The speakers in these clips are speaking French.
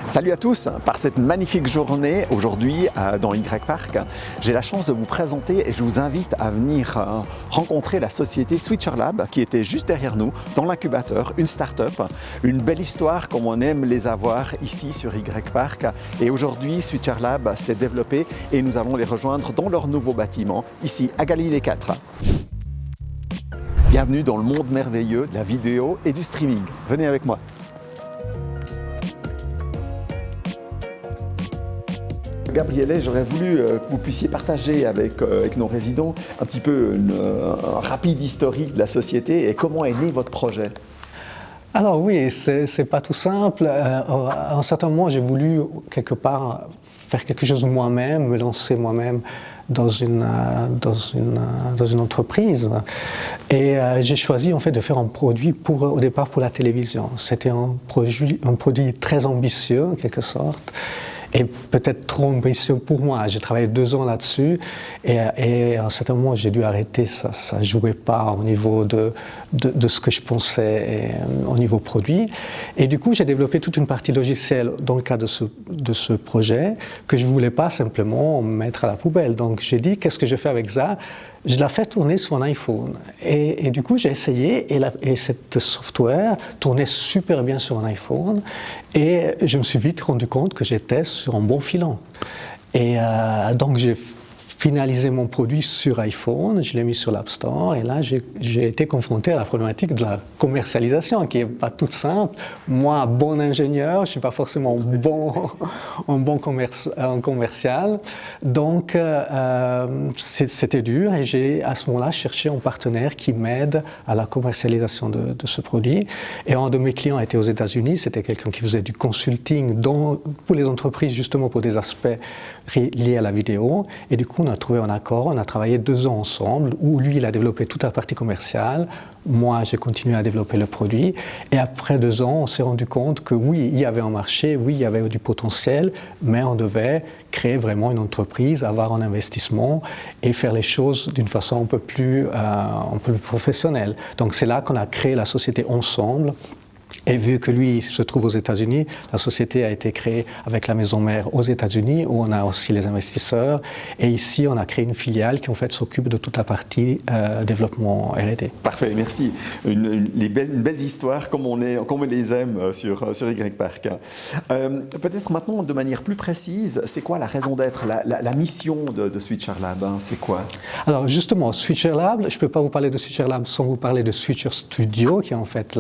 Salut à tous, par cette magnifique journée aujourd'hui dans Y Park, j'ai la chance de vous présenter et je vous invite à venir rencontrer la société Switcher Lab qui était juste derrière nous dans l'incubateur, une start-up, une belle histoire comme on aime les avoir ici sur Y Park. Et aujourd'hui Switcher Lab s'est développé et nous allons les rejoindre dans leur nouveau bâtiment ici à Galilée 4. Bienvenue dans le monde merveilleux de la vidéo et du streaming. Venez avec moi. Gabriele, j'aurais voulu que vous puissiez partager avec nos résidents un petit peu un rapide historique de la société et comment est né votre projet. Alors oui, c'est pas tout simple. À un certain moment, j'ai voulu quelque part faire quelque chose moi-même, me lancer moi-même dans une entreprise. Et j'ai choisi en fait de faire un produit au départ pour la télévision. C'était un produit très ambitieux en quelque sorte. Et peut-être trop ambitieux pour moi. J'ai travaillé 2 ans là-dessus et à un certain moment j'ai dû arrêter, ça ne jouait pas au niveau de ce que je pensais au niveau produit. Et du coup j'ai développé toute une partie logicielle dans le cadre de ce projet que je ne voulais pas simplement mettre à la poubelle. Donc j'ai dit qu'est-ce que je fais avec ça? Je la fais tourner sur un iPhone. Et du coup, j'ai essayé et cette software tournait super bien sur un iPhone. Et je me suis vite rendu compte que j'étais sur un bon filon. Et donc, j'ai finalisé mon produit sur iPhone, je l'ai mis sur l'App Store et là j'ai été confronté à la problématique de la commercialisation qui n'est pas toute simple. Moi, bon ingénieur, je ne suis pas forcément un bon commercial, donc c'était dur et j'ai à ce moment-là cherché un partenaire qui m'aide à la commercialisation de ce produit. Et un de mes clients était aux États-Unis, c'était quelqu'un qui faisait du consulting pour les entreprises justement pour des aspects liés à la vidéo et du coup on a trouvé un accord, on a travaillé 2 ans ensemble où lui il a développé toute la partie commerciale, moi j'ai continué à développer le produit et après 2 ans on s'est rendu compte que oui il y avait un marché, oui il y avait du potentiel mais on devait créer vraiment une entreprise, avoir un investissement et faire les choses d'une façon un peu plus professionnelle. Donc c'est là qu'on a créé la société ensemble. Et vu que lui se trouve aux États-Unis, la société a été créée avec la maison mère aux États-Unis où on a aussi les investisseurs. Et ici, on a créé une filiale qui en fait s'occupe de toute la partie développement R&D. Parfait, merci. Une belle histoire comme on les aime sur Y Park. Peut-être maintenant de manière plus précise, c'est quoi la raison d'être, la mission de Switcher Lab, hein, c'est quoi? Alors justement, Switcher Lab, je ne peux pas vous parler de Switcher Lab sans vous parler de Switcher Studio, qui est en fait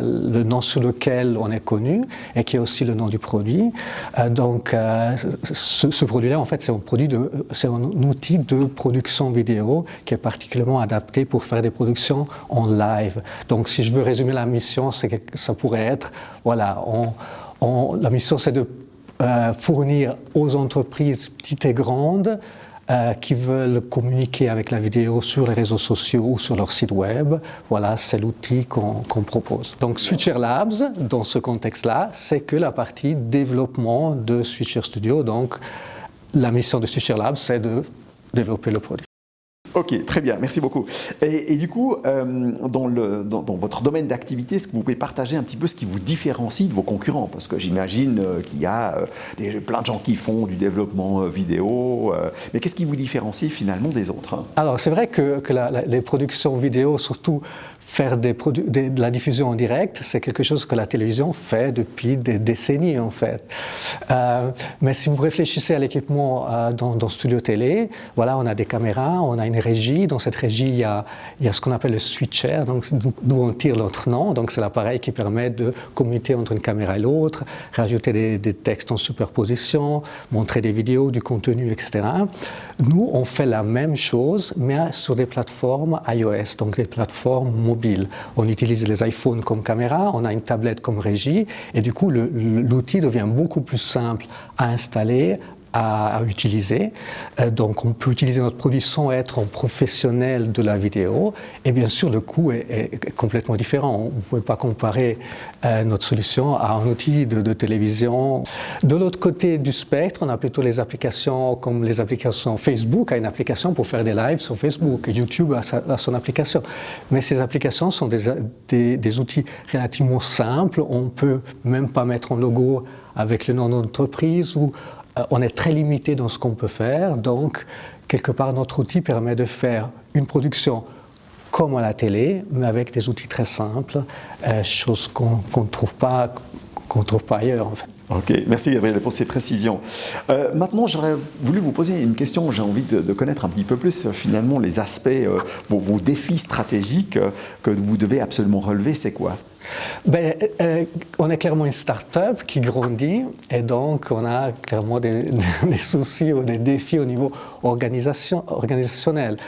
le nom sous lequel on est connu et qui est aussi le nom du produit. Ce produit-là, en fait, c'est un outil de production vidéo qui est particulièrement adapté pour faire des productions en live. Donc, si je veux résumer la mission, ça pourrait être, voilà, la mission, c'est de fournir aux entreprises petites et grandes qui veulent communiquer avec la vidéo sur les réseaux sociaux ou sur leur site web. Voilà, c'est l'outil qu'on propose. Donc Switcher Labs, dans ce contexte-là, c'est que la partie développement de Switcher Studio. Donc la mission de Switcher Labs, c'est de développer le produit. Ok, très bien, merci beaucoup. Et du coup, dans votre domaine d'activité, est-ce que vous pouvez partager un petit peu ce qui vous différencie de vos concurrents? Parce que j'imagine qu'il y a plein de gens qui font du développement vidéo, mais qu'est-ce qui vous différencie finalement des autres, hein? Alors, c'est vrai que les productions vidéo, surtout faire de la diffusion en direct, c'est quelque chose que la télévision fait depuis des décennies en fait. Mais si vous réfléchissez à l'équipement dans Studio Télé, voilà, on a des caméras, on a une régie. Dans cette régie, il y a ce qu'on appelle le switcher, donc d'où on tire notre nom. Donc c'est l'appareil qui permet de communiquer entre une caméra et l'autre, rajouter des textes en superposition, montrer des vidéos, du contenu, etc. Nous, on fait la même chose, mais sur des plateformes iOS, donc des plateformes mobiles. On utilise les iPhones comme caméra, on a une tablette comme régie, et du coup, l'outil devient beaucoup plus simple à installer, à utiliser. Donc on peut utiliser notre produit sans être un professionnel de la vidéo. Et bien sûr, le coût est complètement différent. On ne pouvait pas comparer notre solution à un outil de télévision. De l'autre côté du spectre, on a plutôt les applications comme les applications. Facebook a une application pour faire des lives sur Facebook. YouTube a son application. Mais ces applications sont des outils relativement simples. On ne peut même pas mettre un logo avec le nom d'entreprise ou on est très limité dans ce qu'on peut faire. Donc, quelque part, notre outil permet de faire une production comme à la télé, mais avec des outils très simples, chose qu'on ne trouve pas ailleurs, en fait. Ok, merci Gabriel pour ces précisions. Maintenant, j'aurais voulu vous poser une question. J'ai envie de connaître un petit peu plus finalement les aspects, vos défis stratégiques que vous devez absolument relever. C'est quoi? On est clairement une start-up qui grandit et donc on a clairement des soucis ou des défis au niveau organisationnel.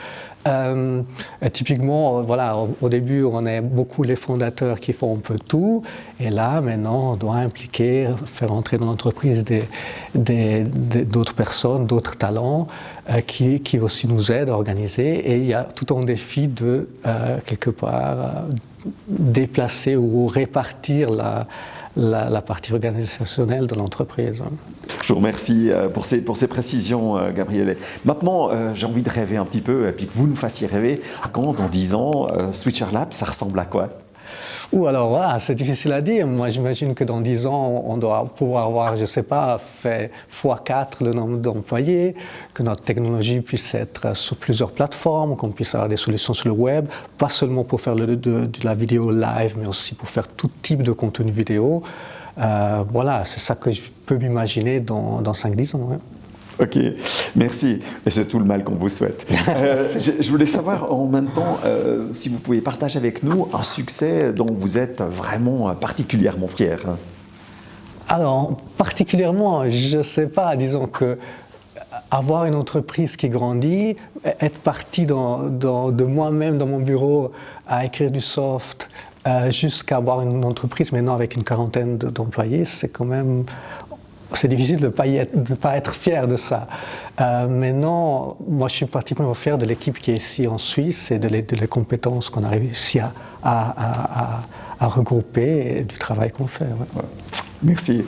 Typiquement, voilà, au début, on est beaucoup les fondateurs qui font un peu tout, et là, maintenant, on doit impliquer, faire entrer dans l'entreprise d'autres personnes, d'autres talents qui aussi nous aident à organiser. Et il y a tout un défi de, quelque part, déplacer ou répartir la partie organisationnelle de l'entreprise. Je vous remercie pour ces précisions, Gabriel. Maintenant, j'ai envie de rêver un petit peu et puis que vous nous fassiez rêver. Quand, dans 10 ans, Switcher Lab, ça ressemble à quoi? Alors voilà, c'est difficile à dire. Moi, j'imagine que dans 10 ans, on doit pouvoir avoir, je ne sais pas, fait x4 le nombre d'employés, que notre technologie puisse être sur plusieurs plateformes, qu'on puisse avoir des solutions sur le web, pas seulement pour faire de la vidéo live, mais aussi pour faire tout type de contenu vidéo. Voilà, c'est ça que je peux m'imaginer dans 5-10 ans. Ouais. Ok, merci. Et c'est tout le mal qu'on vous souhaite. Je voulais savoir en même temps si vous pouviez partager avec nous un succès dont vous êtes vraiment particulièrement fier. Alors, particulièrement, je ne sais pas, disons que avoir une entreprise qui grandit, être parti de moi-même dans mon bureau à écrire du soft, jusqu'à avoir une entreprise maintenant avec une quarantaine d'employés, c'est quand même... C'est difficile de ne pas être fier de ça. Maintenant, moi je suis particulièrement fier de l'équipe qui est ici en Suisse et des compétences qu'on a réussi à regrouper et du travail qu'on fait. Ouais. Merci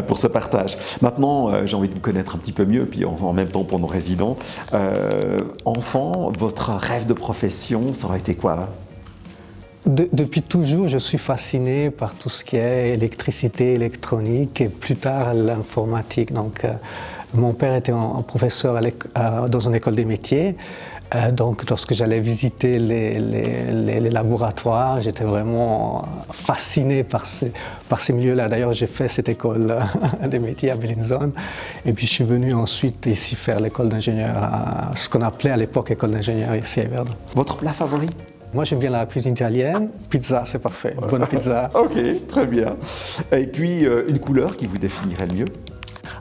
pour ce partage. Maintenant, j'ai envie de vous connaître un petit peu mieux, puis en même temps pour nos résidents. Enfant, votre rêve de profession, ça aurait été quoi ? Depuis toujours, je suis fasciné par tout ce qui est électricité, électronique et plus tard l'informatique. Donc, mon père était un professeur dans une école des métiers. Donc, lorsque j'allais visiter les laboratoires, j'étais vraiment fasciné par ces milieux-là. D'ailleurs, j'ai fait cette école des métiers à Bellinzone. Et puis, je suis venu ensuite ici faire l'école d'ingénieur, ce qu'on appelait à l'époque école d'ingénieur ici à Verdun. Votre plat favori ? Moi, j'aime bien la cuisine italienne. Pizza, c'est parfait. Bonne pizza. Ok, très bien. Et puis, une couleur qui vous définirait le mieux ?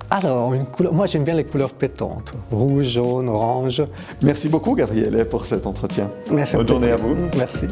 Alors, moi, j'aime bien les couleurs pétantes. Rouge, jaune, orange. Merci beaucoup, Gabriel, pour cet entretien. Merci. Bonne journée à vous. Merci.